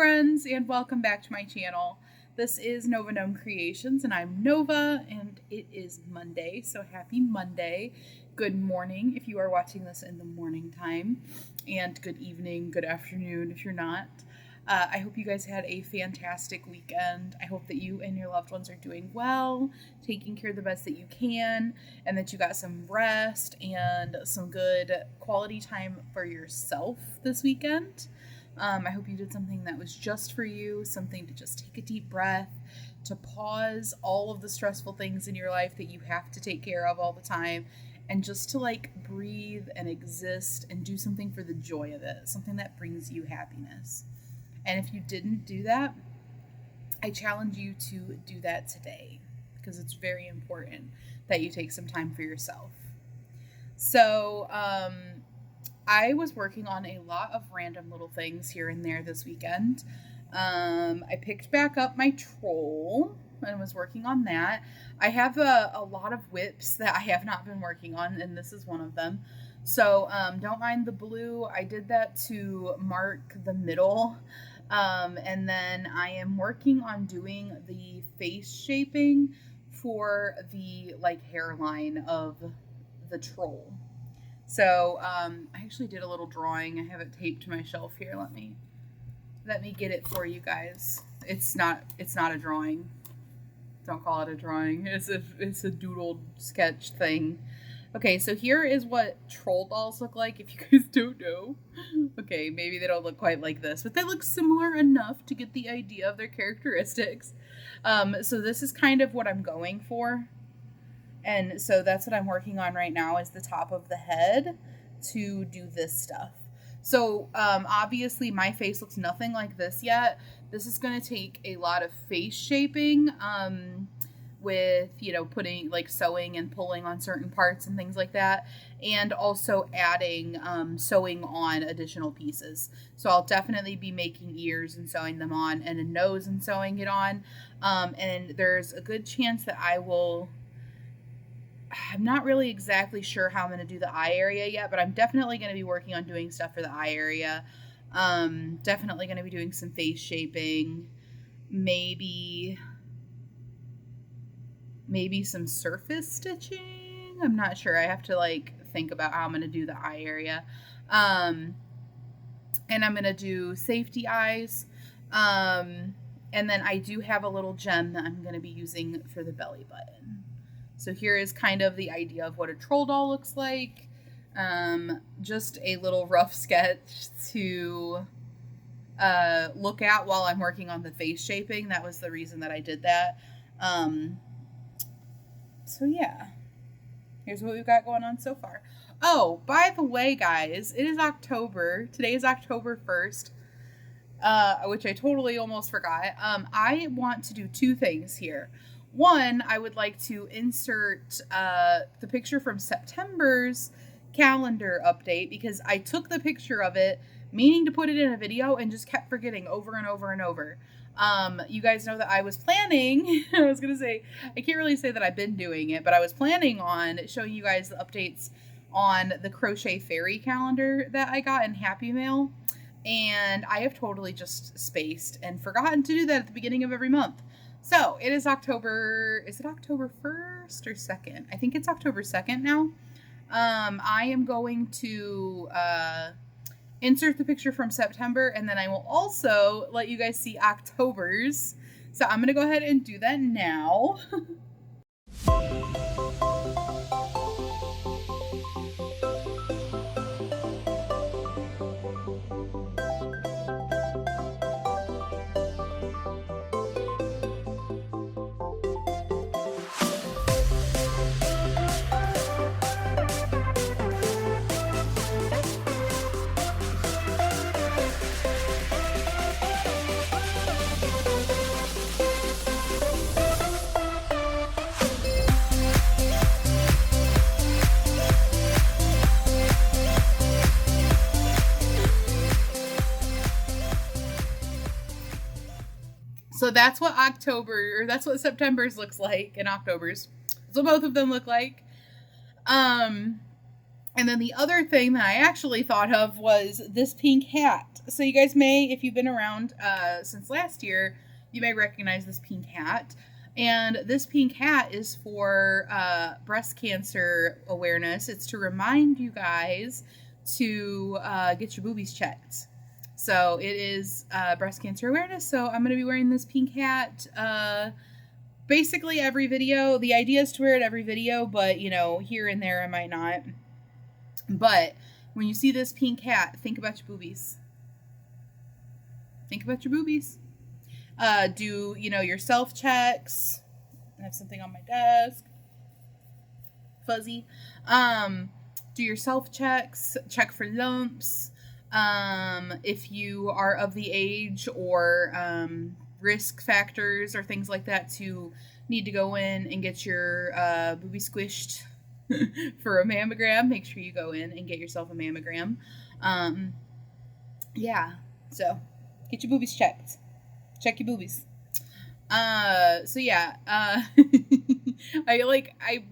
friends, and welcome back to my channel. This is Nova Gnome Creations, and I'm Nova, and it is Monday, so happy Monday. Good morning if you are watching this in the morning time, and good evening, good afternoon if you're not. I hope you guys had a fantastic weekend. I hope that you and your loved ones are doing well, taking care of the best that you can, and that you got some rest and some good quality time for yourself this weekend. I hope you did something that was just for you, something to just take a deep breath, to pause all of the stressful things in your life that you have to take care of all the time, and just to breathe and exist and do something for the joy of it, something that brings you happiness. And if you didn't do that, I challenge you to do that today, because it's very important that you take some time for yourself. So, I was working on a lot of random little things here and there this weekend. I picked back up my troll and was working on that. I have a lot of whips that I have not been working on, and this is one of them. So don't mind the blue. I did that to mark the middle. And then I am working on doing the face shaping for the hairline of the troll. So I actually did a little drawing. I have it taped to my shelf here. Let me get it for you guys. It's not a drawing. Don't call it a drawing. It's a doodled sketch thing. Okay, so here is what troll dolls look like, if you guys don't know. Okay, maybe they don't look quite like this, but they look similar enough to get the idea of their characteristics. So this is kind of what I'm going for. And so that's what I'm working on right now, is the top of the head to do this stuff. So obviously my face looks nothing like this yet. This is going to take a lot of face shaping with, putting sewing and pulling on certain parts and things like that. And also adding sewing on additional pieces. So I'll definitely be making ears and sewing them on, and a nose and sewing it on. And there's a good chance that I'm not really exactly sure how I'm going to do the eye area yet, but I'm definitely going to be working on doing stuff for the eye area. Definitely going to be doing some face shaping, maybe some surface stitching. I'm not sure. I have to think about how I'm going to do the eye area. And I'm going to do safety eyes. And then I do have a little gem that I'm going to be using for the belly button. So here is kind of the idea of what a troll doll looks like. Just a little rough sketch to look at while I'm working on the face shaping. That was the reason that I did that. So yeah, here's what we've got going on so far. Oh, by the way, guys, it is October. Today is October 1st, which I totally almost forgot. I want to do two things here. One, I would like to insert the picture from September's calendar update, because I took the picture of it, meaning to put it in a video, and just kept forgetting over and over and over. You guys know that I was planning, I was going to say, I can't really say that I've been doing it, but I was planning on showing you guys the updates on the Crochet Fairy calendar that I got in Happy Mail, and I have totally just spaced and forgotten to do that at the beginning of every month. So it is October, is it October 1st or 2nd? I think it's October 2nd now. I am going to insert the picture from September, and then I will also let you guys see October's. So I'm going to go ahead and do that now. So that's what September's looks like, and October's. So both of them look like. And then the other thing that I actually thought of was this pink hat. So you guys may, if you've been around since last year, you may recognize this pink hat. And this pink hat is for breast cancer awareness. It's to remind you guys to get your boobies checked. So it is breast cancer awareness. So I'm going to be wearing this pink hat basically every video. The idea is to wear it every video, but you know, here and there I might not. But when you see this pink hat, think about your boobies. Think about your boobies. Do, you know, your self-checks. I have something on my desk. Fuzzy. Do your self-checks. Check for lumps. If you are of the age or risk factors or things like that to need to go in and get your boobie squished for a mammogram, make sure you go in and get yourself a mammogram. Yeah, so get your boobies checked. Check your boobies. So yeah, I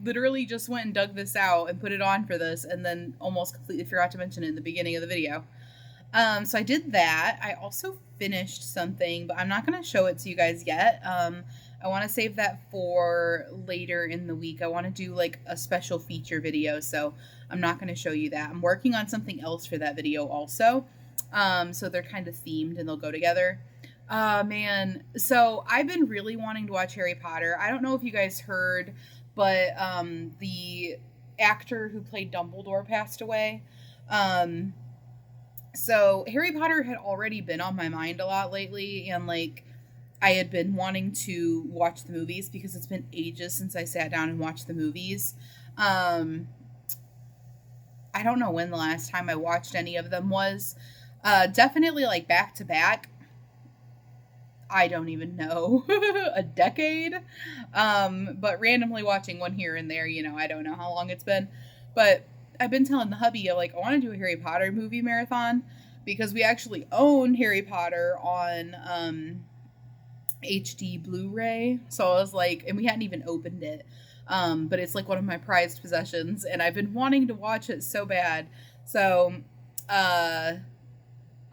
literally just went and dug this out and put it on for this and then almost completely forgot to mention it in the beginning of the video. So I did that. I also finished something, but I'm not going to show it to you guys yet. I want to save that for later in the week. I want to do like a special feature video, so I'm not going to show you that. I'm working on something else for that video also. So they're kind of themed and they'll go together. Man. So I've been really wanting to watch Harry Potter. I don't know if you guys heard, but the actor who played Dumbledore passed away. So Harry Potter had already been on my mind a lot lately, and like I had been wanting to watch the movies because it's been ages since I sat down and watched the movies. I don't know when the last time I watched any of them was. Definitely like back to back. I don't even know. A decade. But randomly watching one here and there, you know, I don't know how long it's been. But I've been telling the hubby, like, I want to do a Harry Potter movie marathon because we actually own Harry Potter on HD Blu-ray. So I was like, and we hadn't even opened it. But it's like one of my prized possessions and I've been wanting to watch it so bad. So I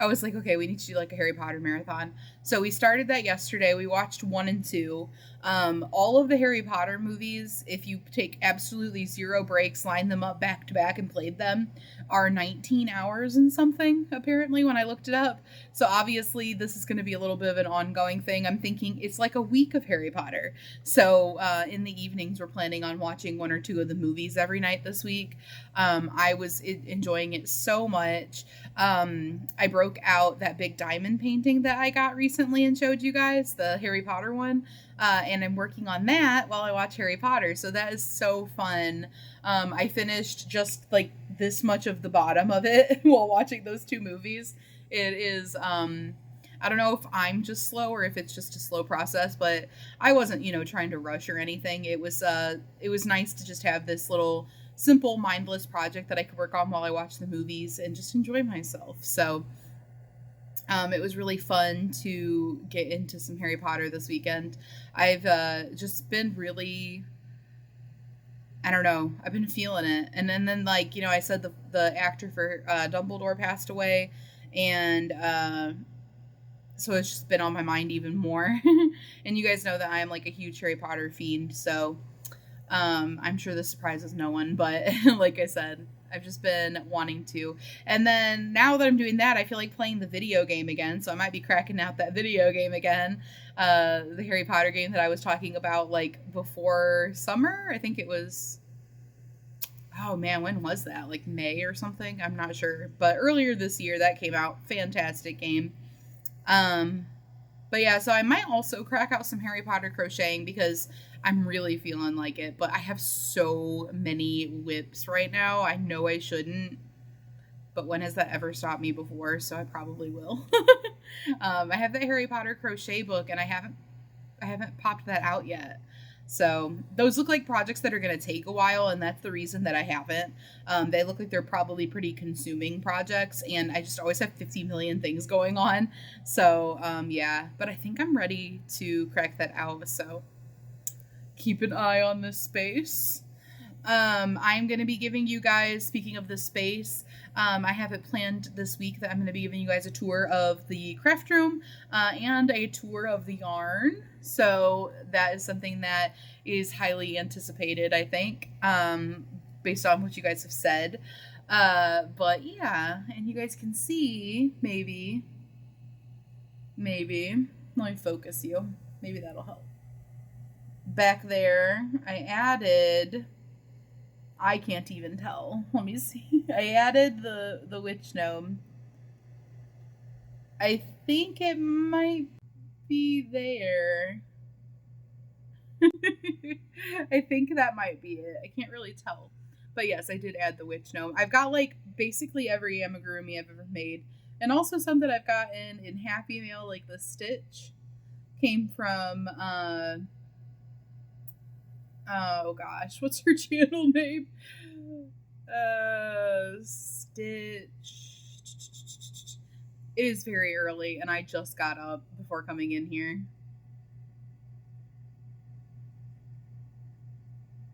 was like, okay, we need to do like a Harry Potter marathon. So we started that yesterday. We watched 1 and 2. All of the Harry Potter movies, if you take absolutely zero breaks, line them up back to back and played them, are 19 hours and something, apparently, when I looked it up. So obviously this is going to be a little bit of an ongoing thing. I'm thinking it's like a week of Harry Potter. So in the evenings, we're planning on watching 1 or 2 of the movies every night this week. I was enjoying it so much. I broke out that big diamond painting that I got recently and showed you guys, the Harry Potter one. And I'm working on that while I watch Harry Potter. So that is so fun. I finished just like this much of the bottom of it while watching those 2 movies. It is, I don't know if I'm just slow or if it's just a slow process, but I wasn't, you know, trying to rush or anything. It was nice to just have this little simple, mindless project that I could work on while I watch the movies and just enjoy myself. So it was really fun to get into some Harry Potter this weekend. I've just been really, I don't know, I've been feeling it. And then like, you know, I said the actor for Dumbledore passed away, and so it's just been on my mind even more. And you guys know that I am like a huge Harry Potter fiend, so I'm sure this surprises no one, but like I said, I've just been wanting to. And then now that I'm doing that, I feel like playing the video game again. So I might be cracking out that video game again. The Harry Potter game that I was talking about like before summer. I think it was, oh man, when was that? Like May or something? I'm not sure. But earlier this year that came out. Fantastic game. But yeah, so I might also crack out some Harry Potter crocheting because I'm really feeling like it. But I have so many whips right now. I know I shouldn't. But when has that ever stopped me before? So I probably will. I have the Harry Potter crochet book and I haven't popped that out yet. So those look like projects that are going to take a while, and that's the reason that I haven't. They look like they're probably pretty consuming projects, and I just always have 50 million things going on. So yeah, but I think I'm ready to crack that out. So keep an eye on this space. I'm going to be giving you guys, speaking of this space, I have it planned this week that I'm going to be giving you guys a tour of the craft room and a tour of the yarn. So that is something that is highly anticipated, I think, based on what you guys have said. But yeah, and you guys can see, maybe, let me focus you. Maybe that'll help. Back there, I can't even tell. Let me see. I added the witch gnome. I think it might be there. I think that might be it. I can't really tell. But yes, I did add the witch gnome. I've got like basically every amigurumi I've ever made. And also some that I've gotten in Happy Mail, like the Stitch, came from oh gosh, what's her channel name? Stitch. It is very early and I just got up before coming in here.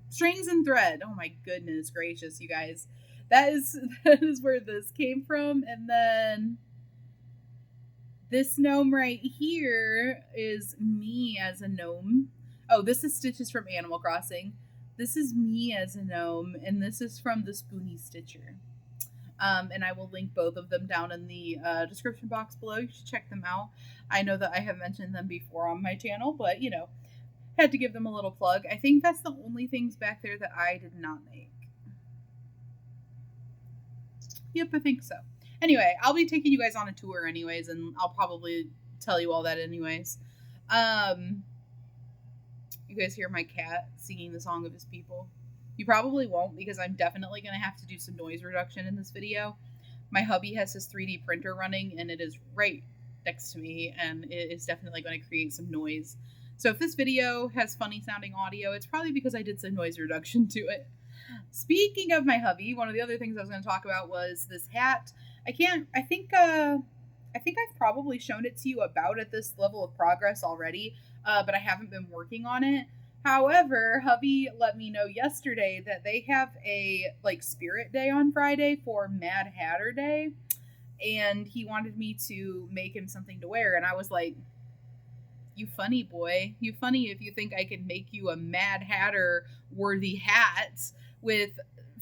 Strings and Thread. Oh my goodness gracious, you guys. That is where this came from. And then this gnome right here is me as a gnome. Oh, this is Stitches from Animal Crossing. This is me as a gnome, and this is from the Spoony Stitcher. And I will link both of them down in the description box below. You should check them out. I know that I have mentioned them before on my channel, but you know, had to give them a little plug. I think that's the only things back there that I did not make. Yep, I think so. Anyway, I'll be taking you guys on a tour anyways, and I'll probably tell you all that anyways. You guys hear my cat singing the song of his people? You probably won't because I'm definitely going to have to do some noise reduction in this video. My hubby has his 3D printer running and it is right next to me and it is definitely going to create some noise. So if this video has funny sounding audio, it's probably because I did some noise reduction to it. Speaking of my hubby, one of the other things I was going to talk about was this hat. I think I've probably shown it to you about at this level of progress already, but I haven't been working on it. However, hubby let me know yesterday that they have a like spirit day on Friday for Mad Hatter Day, and he wanted me to make him something to wear, and I was like, you funny boy. You funny if you think I can make you a Mad Hatter worthy hat with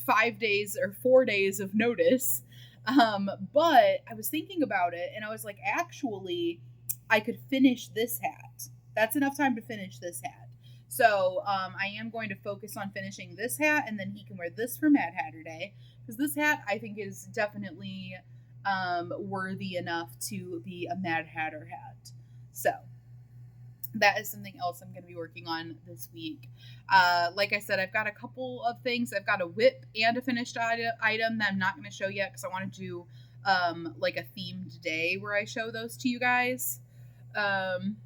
5 days or 4 days of notice. But I was thinking about it and I was like, actually, I could finish this hat. That's enough time to finish this hat. So I am going to focus on finishing this hat and then he can wear this for Mad Hatter Day. Because this hat I think is definitely worthy enough to be a Mad Hatter hat. So that is something else I'm going to be working on this week. Like I said, I've got a couple of things. I've got a whip and a finished item that I'm not going to show yet because I want to do like a themed day where I show those to you guys. I'm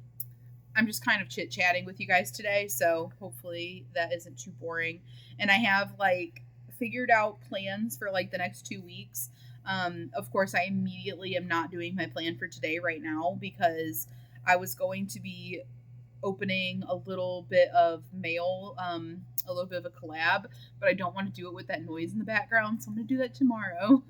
just kind of chit-chatting with you guys today, so hopefully that isn't too boring. And I have like figured out plans for like the next 2 weeks. Of course, I immediately am not doing my plan for today right now because I was going to be opening a little bit of mail, a little bit of a collab, but I don't want to do it with that noise in the background, so I'm going to do that tomorrow.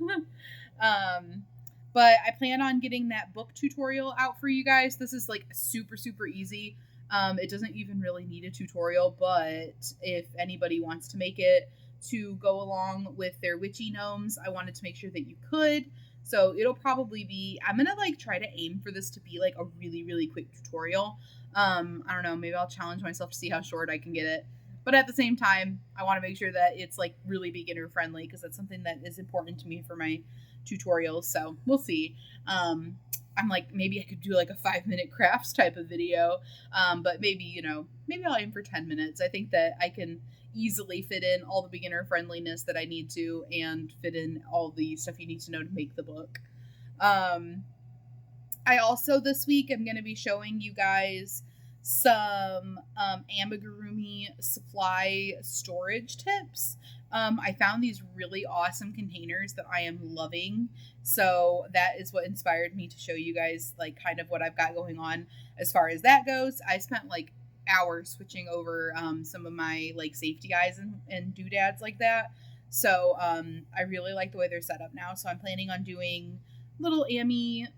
But I plan on getting that book tutorial out for you guys. This is like super, super easy. It doesn't even really need a tutorial, but if anybody wants to make it to go along with their witchy gnomes, I wanted to make sure that you could. So it'll probably be, I'm going to like try to aim for this to be like a really, really quick tutorial. I don't know, maybe I'll challenge myself to see how short I can get it. But at the same time, I want to make sure that it's like really beginner friendly because that's something that is important to me for my tutorials. So we'll see. I'm like, maybe I could do like a 5-minute crafts type of video. But maybe, you know, maybe I'll aim for 10 minutes. I think that I can easily fit in all the beginner friendliness that I need to and fit in all the stuff you need to know to make the book. I also this week am going to be showing you guys some amigurumi supply storage tips. I found these really awesome containers that I am loving. So that is what inspired me to show you guys like kind of what I've got going on as far as that goes. I spent like hours switching over some of my like safety guys and doodads like that. So I really like the way they're set up now. So I'm planning on doing little Amy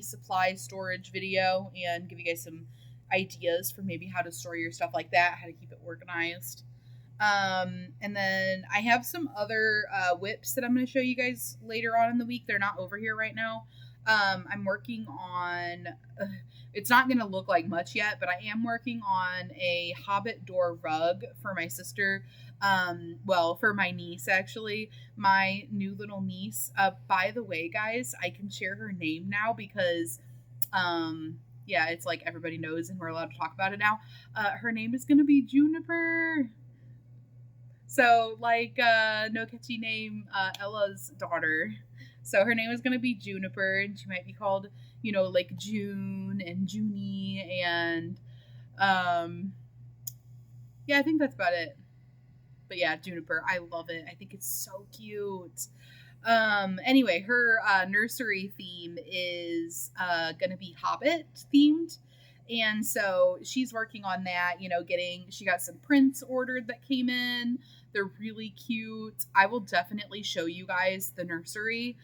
supply storage video and give you guys some ideas for maybe how to store your stuff like that, how to keep it organized. And then I have some other whips that I'm going to show you guys later on in the week. They're not over here right now. I'm working on, it's not going to look like much yet, but I am working on a Hobbit door rug for my sister. Well, for my niece, actually, my new little niece. By the way, guys, I can share her name now because, yeah, it's like everybody knows and we're allowed to talk about it now. Her name is going to be Juniper. So, like, no catchy name, Ella's daughter. So her name is going to be Juniper, and she might be called, like June and Junie, and, yeah, I think that's about it. But yeah, Juniper, I love it. I think it's so cute. Anyway, her nursery theme is going to be Hobbit themed. And so she's working on that, she got some prints ordered that came in. They're really cute. I will definitely show you guys the nursery.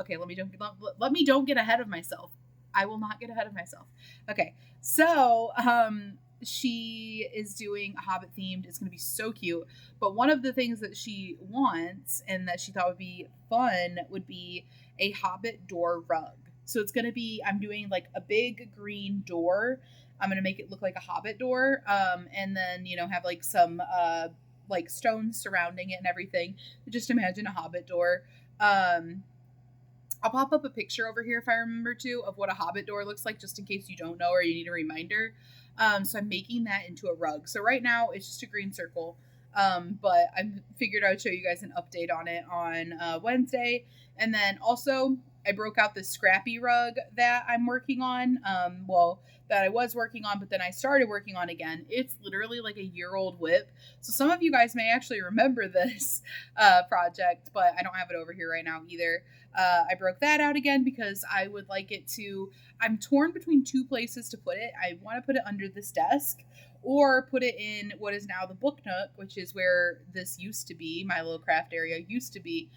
Okay, let me don't get ahead of myself. I will not get ahead of myself. Okay, so she is doing a Hobbit themed. It's going to be so cute. But one of the things that she wants and that she thought would be fun would be a Hobbit door rug. So it's going to be, I'm doing like a big green door. I'm going to make it look like a Hobbit door. And then, have like some, like stones surrounding it and everything. Just imagine a Hobbit door. I'll pop up a picture over here if I remember to of what a Hobbit door looks like, just in case you don't know or you need a reminder. So I'm making that into a rug. So right now it's just a green circle. But I figured I would show you guys an update on it on Wednesday. And then also I broke out this scrappy rug that I'm working on. That I was working on, but then I started working on again. It's literally like a year-old whip. So some of you guys may actually remember this project, but I don't have it over here right now either. I broke that out again because I would like it to, I'm torn between two places to put it. I want to put it under this desk or put it in what is now the book nook, which is where this used to be, my little craft area used to be,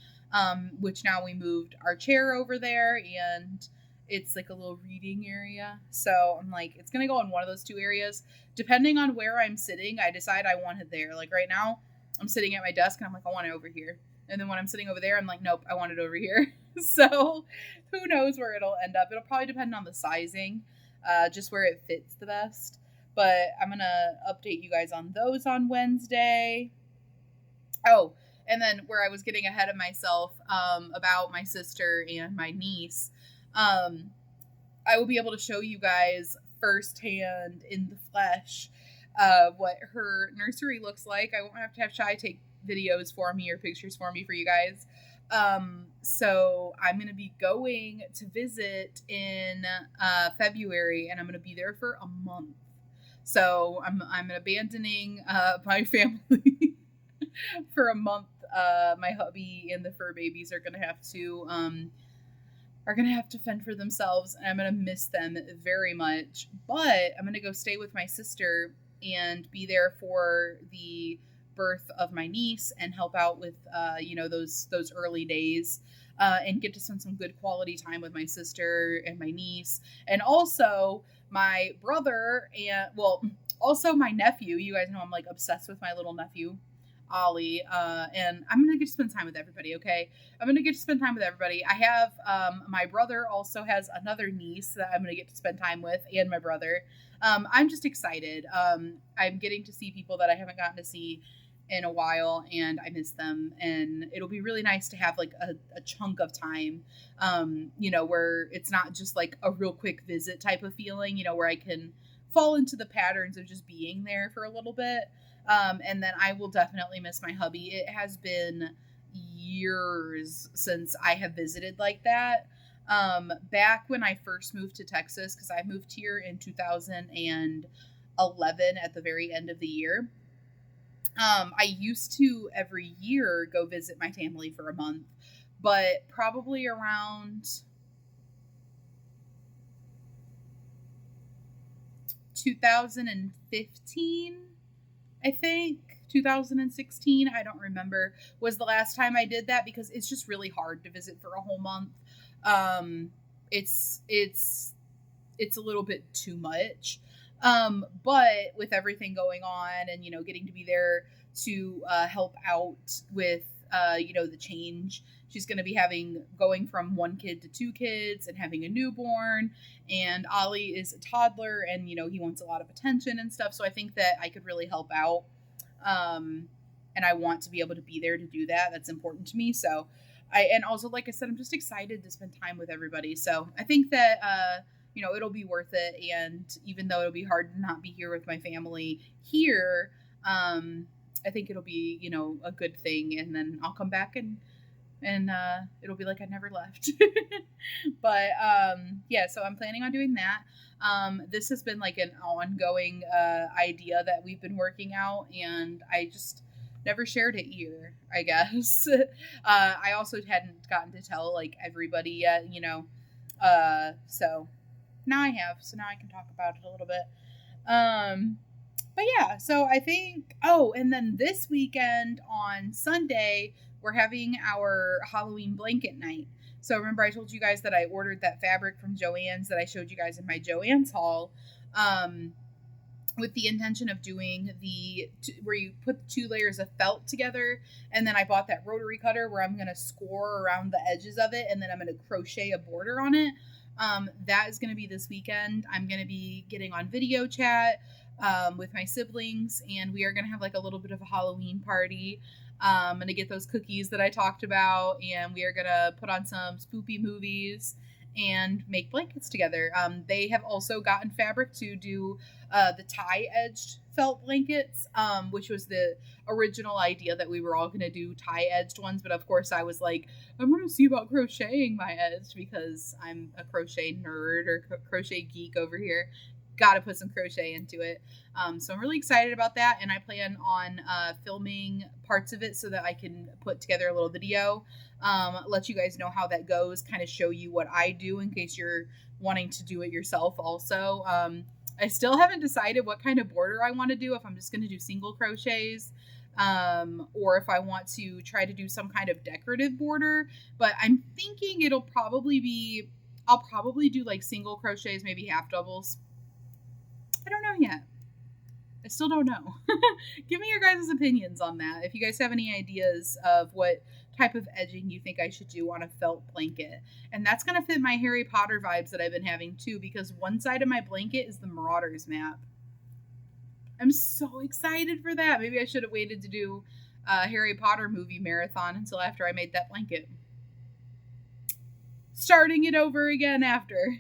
which now we moved our chair over there and it's like a little reading area. So I'm like, it's going to go in one of those two areas. Depending on where I'm sitting, I decide I want it there. Like right now, I'm sitting at my desk and I'm like, I want it over here. And then when I'm sitting over there, I'm like, nope, I want it over here. So who knows where it'll end up. It'll probably depend on the sizing, just where it fits the best. But I'm going to update you guys on those on Wednesday. Oh, and then where I was getting ahead of myself about my sister and my niece, I will be able to show you guys firsthand in the flesh what her nursery looks like. I won't have to have Shai take videos for me or pictures for me for you guys. So I'm going to be going to visit in February, and I'm going to be there for a month. So I'm abandoning my family for a month. My hubby and the fur babies are going to have to fend for themselves, and I'm going to miss them very much. But I'm going to go stay with my sister and be there for the birth of my niece and help out with, those early days, and get to spend some good quality time with my sister and my niece, and also my brother and, also my nephew. You guys know I'm like obsessed with my little nephew, Ollie, and I'm gonna get to spend time with everybody. Okay, I'm gonna get to spend time with everybody. I have my brother also has another niece that I'm gonna get to spend time with, and my brother. I'm just excited. I'm getting to see people that I haven't gotten to see in a while, and I miss them, and it'll be really nice to have like a chunk of time, where it's not just like a real quick visit type of feeling, where I can fall into the patterns of just being there for a little bit. And then I will definitely miss my hubby. It has been years since I have visited like that. Back when I first moved to Texas, because I moved here in 2011 at the very end of the year. I used to every year go visit my family for a month, but probably around 2015, I think. 2016. I don't remember, was the last time I did that, because it's just really hard to visit for a whole month. It's a little bit too much. But with everything going on and, getting to be there to help out with, the change, she's going to be going from one kid to two kids and having a newborn. And Ollie is a toddler and, he wants a lot of attention and stuff. So I think that I could really help out. And I want to be able to be there to do that. That's important to me. So and also, like I said, I'm just excited to spend time with everybody. So I think that, it'll be worth it. And even though it'll be hard to not be here with my family here, I think it'll be, a good thing. And then I'll come back and it'll be like I never left. But yeah, so I'm planning on doing that. This has been like an ongoing idea that we've been working out, and I just never shared it either, I guess. I also hadn't gotten to tell like everybody yet, so now I have, so now I can talk about it a little bit. But yeah, so I think, and then this weekend on Sunday, we're having our Halloween blanket night. So remember I told you guys that I ordered that fabric from Joann's that I showed you guys in my Joann's haul, with the intention of doing where you put 2 layers of felt together. And then I bought that rotary cutter where I'm going to score around the edges of it, and then I'm going to crochet a border on it. That is going to be this weekend. I'm going to be getting on video chat with my siblings, and we are going to have like a little bit of a Halloween party. I'm going to get those cookies that I talked about, and we are going to put on some spoopy movies and make blankets together. They have also gotten fabric to do the tie-edged felt blankets, which was the original idea, that we were all going to do tie-edged ones. But of course I was like, I'm going to see about crocheting my edged, because I'm a crochet nerd or crochet geek over here. Got to put some crochet into it. So I'm really excited about that. And I plan on filming parts of it so that I can put together a little video, let you guys know how that goes, kind of show you what I do in case you're wanting to do it yourself also. I still haven't decided what kind of border I want to do, if I'm just going to do single crochets, or if I want to try to do some kind of decorative border. But I'm thinking I'll probably do like single crochets, maybe half doubles. I don't know yet. I still don't know. Give me your guys' opinions on that. If you guys have any ideas of what type of edging you think I should do on a felt blanket. And that's going to fit my Harry Potter vibes that I've been having too, because one side of my blanket is the Marauders map. I'm so excited for that. Maybe I should have waited to do a Harry Potter movie marathon until after I made that blanket. Starting it over again after.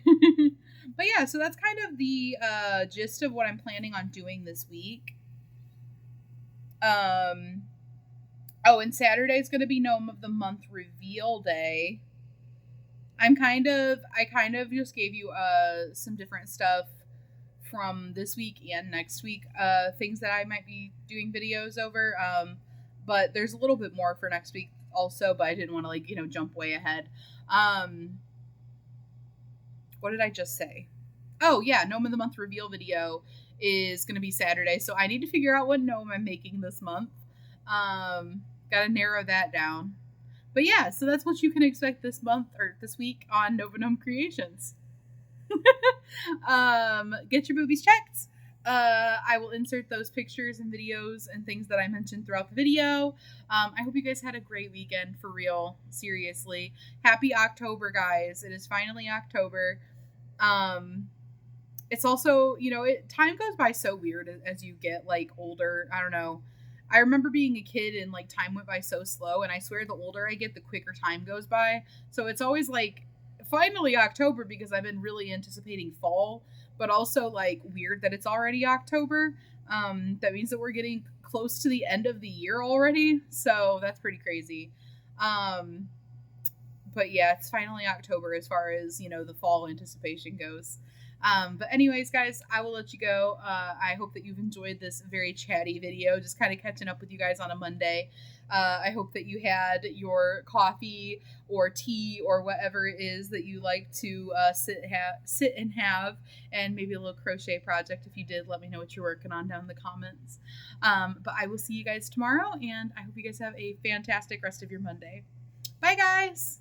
But yeah, so that's kind of the gist of what I'm planning on doing this week. And Saturday is going to be Gnome of the Month reveal day. I kind of just gave you some different stuff from this week and next week, things that I might be doing videos over. But there's a little bit more for next week also, but I didn't want to jump way ahead. What did I just say? Oh yeah, Gnome of the Month reveal video is going to be Saturday. So I need to figure out what gnome I'm making this month. Got to narrow that down. But yeah, so that's what you can expect this month or this week on Nova Gnome Creations. Get your boobies checked. I will insert those pictures and videos and things that I mentioned throughout the video. I hope you guys had a great weekend, for real. Seriously. Happy October, guys. It is finally October. It's also, time goes by so weird as you get older. I don't know. I remember being a kid and time went by so slow, and I swear the older I get, the quicker time goes by. So it's always finally October, because I've been really anticipating fall, but also weird that it's already October. That means that we're getting close to the end of the year already. So that's pretty crazy. But yeah, it's finally October as far as, the fall anticipation goes. But anyways, guys, I will let you go. I hope that you've enjoyed this very chatty video, just kind of catching up with you guys on a Monday. I hope that you had your coffee or tea or whatever it is that you like to sit and have, and maybe a little crochet project. If you did, let me know what you're working on down in the comments. But I will see you guys tomorrow, and I hope you guys have a fantastic rest of your Monday. Bye, guys.